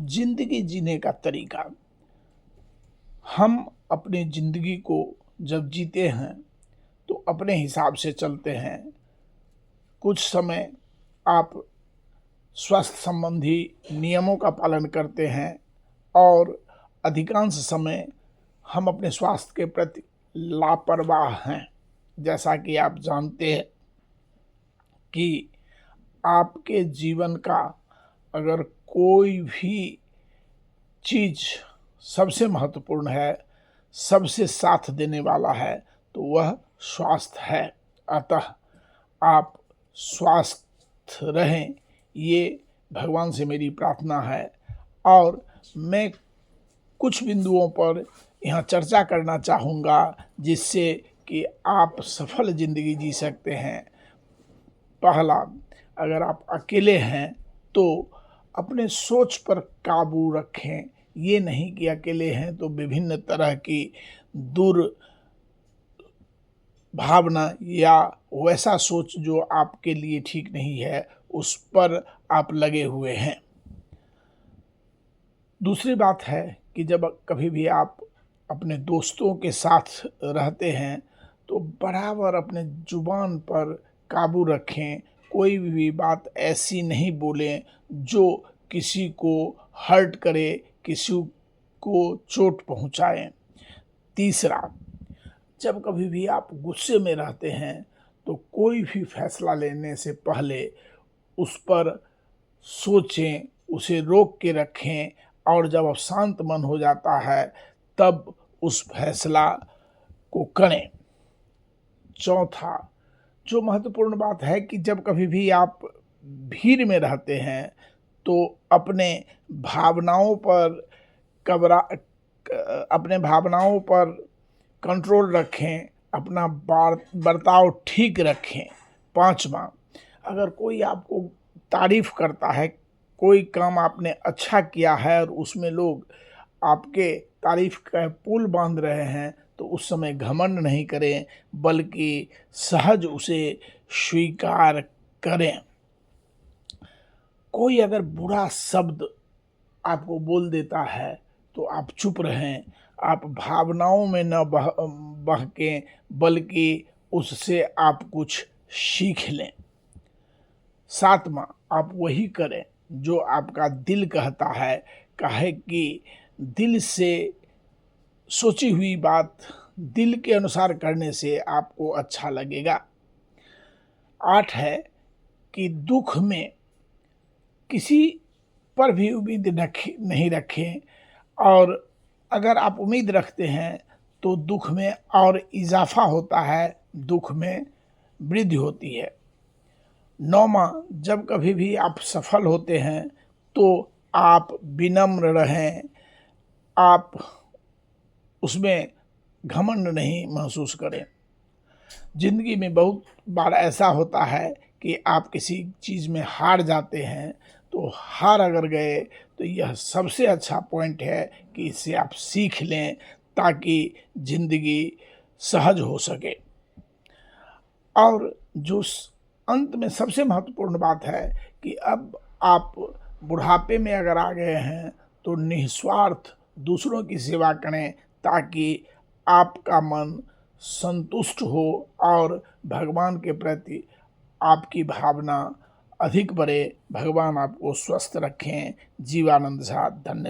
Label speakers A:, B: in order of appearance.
A: जिंदगी जीने का तरीका। हम अपनी जिंदगी को जब जीते हैं तो अपने हिसाब से चलते हैं। कुछ समय आप स्वास्थ्य संबंधी नियमों का पालन करते हैं और अधिकांश समय हम अपने स्वास्थ्य के प्रति लापरवाह हैं। जैसा कि आप जानते हैं कि आपके जीवन का अगर कोई भी चीज़ सबसे महत्वपूर्ण है, सबसे साथ देने वाला है, तो वह स्वास्थ्य है। अतः आप स्वस्थ रहें, ये भगवान से मेरी प्रार्थना है। और मैं कुछ बिंदुओं पर यहाँ चर्चा करना चाहूँगा जिससे कि आप सफल ज़िंदगी जी सकते हैं। पहला, अगर आप अकेले हैं तो अपने सोच पर काबू रखें। ये नहीं कि अकेले हैं तो विभिन्न तरह की भावना या वैसा सोच जो आपके लिए ठीक नहीं है उस पर आप लगे हुए हैं। दूसरी बात है कि जब कभी भी आप अपने दोस्तों के साथ रहते हैं तो बराबर अपने जुबान पर काबू रखें। कोई भी बात ऐसी नहीं बोलें जो किसी को हर्ट करे, किसी को चोट पहुंचाए। तीसरा, जब कभी भी आप गुस्से में रहते हैं तो कोई भी फैसला लेने से पहले उस पर सोचें, उसे रोक के रखें और जब अब शांत मन हो जाता है तब उस फैसला को करें। चौथा, जो महत्वपूर्ण बात है कि जब कभी भी आप भीड़ में रहते हैं तो अपने भावनाओं पर कंट्रोल रखें, अपना बर्ताव ठीक रखें। पांचवा, अगर कोई आपको तारीफ करता है, कोई काम आपने अच्छा किया है और उसमें लोग आपके तारीफ का पुल बांध रहे हैं तो उस समय घमंड नहीं करें बल्कि सहज उसे स्वीकार करें। कोई अगर बुरा शब्द आपको बोल देता है तो आप चुप रहें, आप भावनाओं में न बहकें बल्कि उससे आप कुछ सीख लें। सातवां, आप वही करें जो आपका दिल कहता है। काहे कि दिल से सोची हुई बात दिल के अनुसार करने से आपको अच्छा लगेगा। 8 है कि दुख में किसी पर भी उम्मीद नहीं रखें और अगर आप उम्मीद रखते हैं तो दुख में और इजाफा होता है, दुख में वृद्धि होती है। 9वां, जब कभी भी आप सफल होते हैं तो आप विनम्र रहें, आप उसमें घमंड नहीं महसूस करें। जिंदगी में बहुत बार ऐसा होता है कि आप किसी चीज़ में हार जाते हैं, तो हार अगर गए तो यह सबसे अच्छा पॉइंट है कि इससे आप सीख लें ताकि ज़िंदगी सहज हो सके। और जो अंत में सबसे महत्वपूर्ण बात है कि अब आप बुढ़ापे में अगर आ गए हैं तो निस्वार्थ दूसरों की सेवा करें ताकि आपका मन संतुष्ट हो और भगवान के प्रति आपकी भावना अधिक बढ़े। भगवान आपको स्वस्थ रखें। जीवानंद साथ। धन्यवाद।